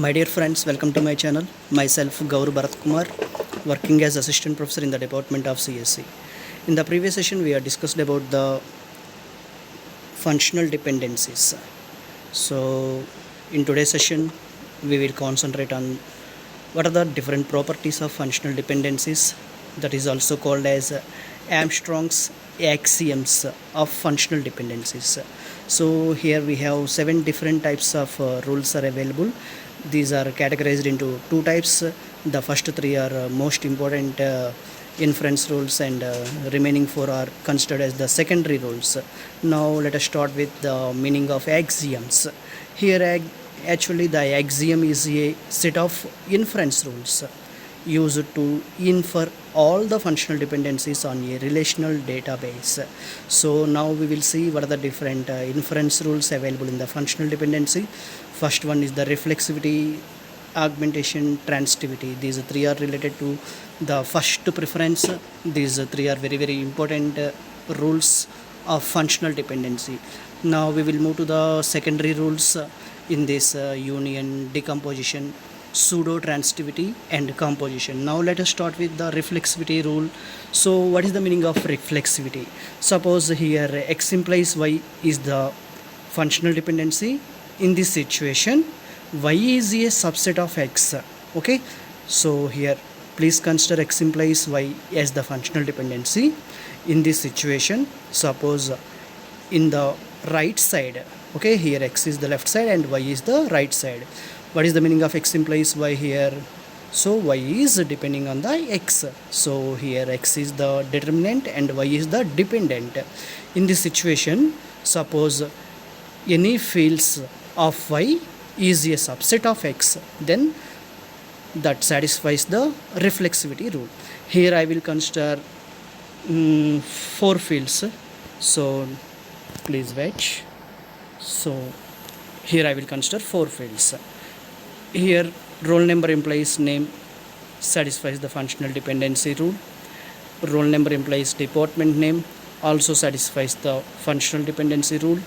My dear friends, welcome to my channel. Myself Gaur Bharat Kumar, working as assistant professor in the department of CSC. In the previous session, we have discussed about the functional dependencies. So, in today's session, we will concentrate on what are the different properties of functional dependencies, that is also called as Armstrong's axioms of functional dependencies. So here we have 7 different types of rules are available. These are categorized into 2 types. The first 3 are most important inference rules, and remaining 4 are considered as the secondary rules. Now let us start with the meaning of axioms. Here actually the axiom is a set of inference rules used to infer all the functional dependencies on a relational database. So now we will see what are the different inference rules available in the functional dependency. First one is the reflexivity, augmentation, transitivity. These 3 are related to the first preference. These 3 are very important rules of functional dependency. Now we will move to the secondary rules in this union, decomposition, pseudo transitivity and composition. Now let us start with the reflexivity rule. So what is the meaning of reflexivity? Suppose here x implies y is the functional dependency. In this situation, y is a subset of x. Okay, so here please consider x implies y as the functional dependency. In this situation, suppose in the right side, okay, here x is the left side and y is the right side. What is the meaning of x implies y here? So y is depending on the x. So here x is the determinant and y is the dependent. In this situation, suppose any fields of y is a subset of x, then that satisfies the reflexivity rule. Here I will consider 4 fields. So please wait. So here I will consider 4 fields. Here roll number implies name, satisfies the functional dependency rule. Roll number implies department name, also satisfies the functional dependency rule.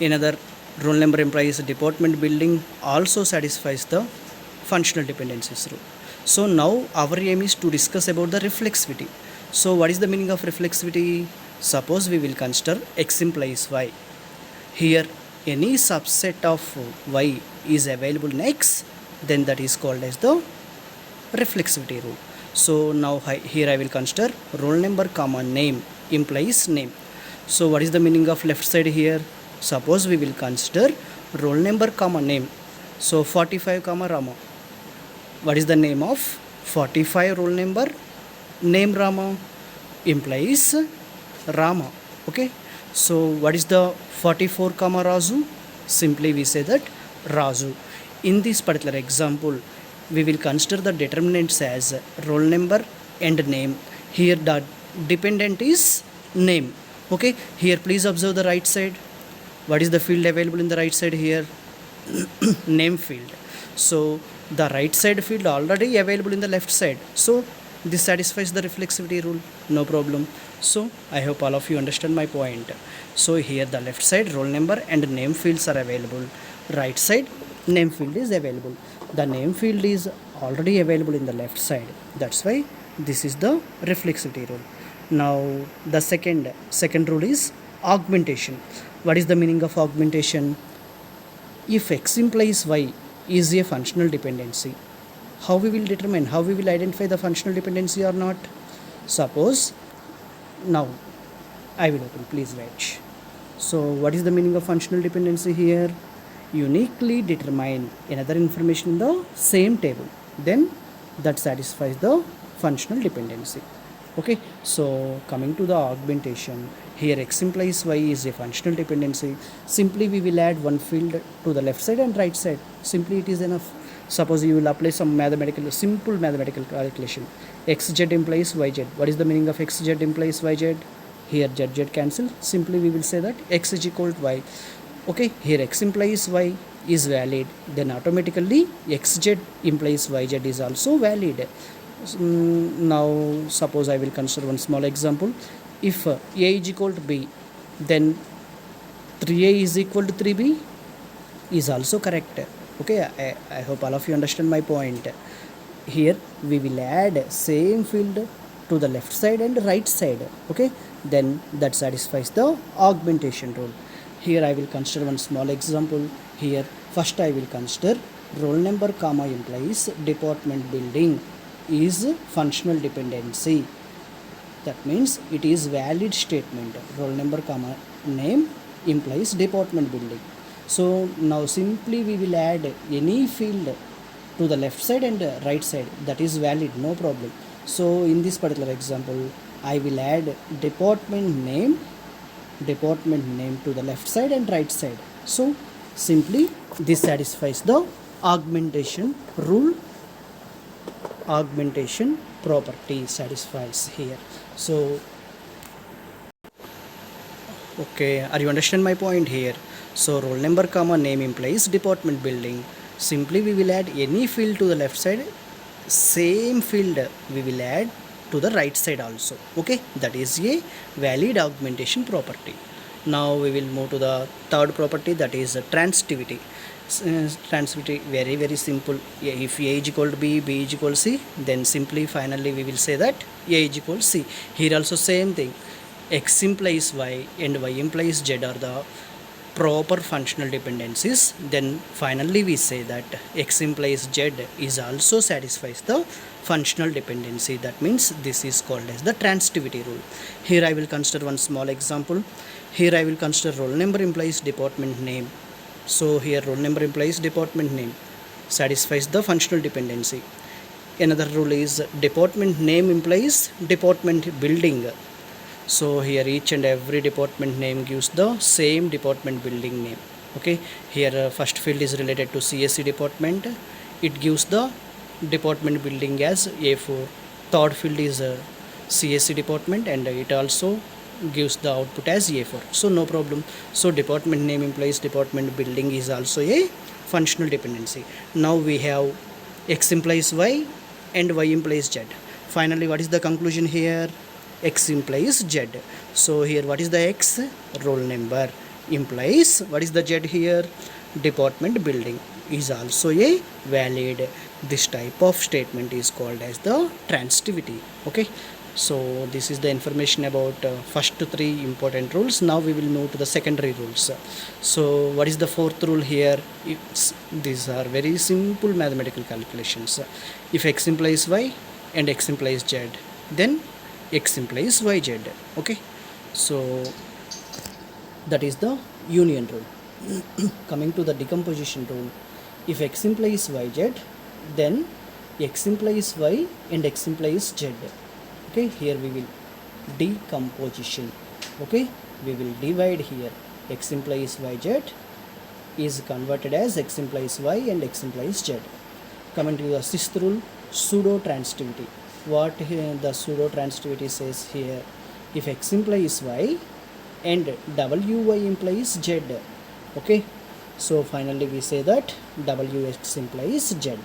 Another roll number implies department building, also satisfies the functional dependencies rule. So now our aim is to discuss about the reflexivity. So what is the meaning of reflexivity? Suppose we will consider x implies y. Here any subset of y is available in x, then that is called as the reflexivity rule. So now here I will consider roll number comma name implies name. So what is the meaning of left side here? Suppose we will consider roll number comma name. So 45 comma Rama. What is the name of 45 roll number? Name Rama implies Rama. Okay. So what is the 44 comma Razu? Simply we say that Razu. In this particular example, we will consider the determinants as roll number and name. Here the dependent is name. Okay. Here please observe the right side. What is the field available in the right side here? Name field. So the right side field already available in the left side. So this satisfies the reflexivity rule. No problem. So I hope all of you understand my point. So here the left side roll number and name fields are available. Right side name field is available. The name field is already available in the left side. That's why this is the reflexivity rule. Now the second rule is augmentation. What is the meaning of augmentation? If x implies y is a functional dependency, how we will determine, how we will identify the functional dependency or not? Suppose now I will open, please wait. So what is the meaning of functional dependency here? Uniquely determine another information in the same table, then that satisfies the functional dependency. Okay, so coming to the augmentation, here x implies y is a functional dependency. Simply we will add one field to the left side and right side. Simply it is enough. Suppose you will apply some simple mathematical calculation. xz implies yz. What is the meaning of xz implies yz? Here z cancel. Simply we will say that x is equal to y. Okay, here x implies y is valid, then automatically xz implies yz is also valid. Now suppose I will consider one small example. If a is equal to b, then 3a is equal to 3b is also correct. Okay, I hope all of you understand my point. Here we will add same field to the left side and right side. Okay, then that satisfies the augmentation rule. Here I will consider one small example. Here first I will consider roll number comma implies department building is functional dependency. That means it is valid statement. Roll number comma name implies department building. So now simply we will add any field to the left side and right side, that is valid, no problem. So in this particular example I will add department name to the left side and right side. So simply this satisfies the augmentation rule, augmentation property satisfies here. So okay, are you understand my point here? So roll number comma name implies department building. Simply we will add any field to the left side, same field we will add to the right side also. Okay, that is a valid augmentation property. Now we will move to the third property, that is transitivity. Transitivity, very simple. If A is equal to B, B is equal to C, then simply finally we will say that A is equal to C. Here also same thing. X implies Y and Y implies Z are the proper functional dependencies. Then finally we say that X implies Z is also satisfies the functional dependency. That means this is called as the transitivity rule. Here I will consider one small example. Here I will consider roll number implies department name. So here roll number implies department name satisfies the functional dependency. Another rule is department name implies department building. So here each and every department name gives the same department building name. Okay, here first field is related to CSE department, it gives the department building as A4. Third field is CSE department and it also gives the output as A4. So no problem. So department name implies department building is also a functional dependency. Now we have X implies Y and Y implies Z. Finally what is the conclusion here? X implies Z. So here what is the X? Roll number implies what is the Z here? Department building is also a valid. This type of statement is called as the transitivity. Okay, so this is the information about first three important rules. Now we will move to the secondary rules. So what is the fourth rule here? These are very simple mathematical calculations. If X implies Y and X implies Z, then X implies YZ. Okay, so that is the union rule. Coming to the decomposition rule, if X implies YZ, then X implies Y and X implies Z. Okay, here we will decomposition. Okay, we will divide here. X implies YZ is converted as X implies Y and X implies Z. Coming to the sixth rule, pseudo transitivity. What here the pseudo transitivity says here, if X implies Y and WY implies Z. Okay, so finally we say that WX implies Z.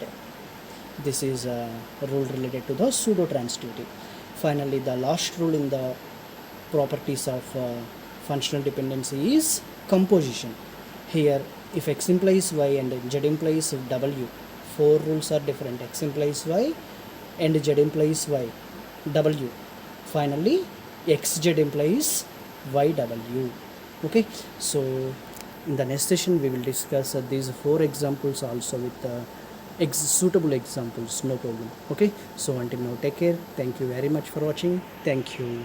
This is a rule related to the pseudo transitivity. Finally the last rule in the properties of functional dependency is composition. Here if X implies Y and Z implies W, four rules are different. X implies Y and Z implies Y, W. Finally XZ implies YW. Okay, so in the next session we will discuss these four examples also with suitable examples, no problem. Okay, so until now take care. Thank you very much for watching. Thank you.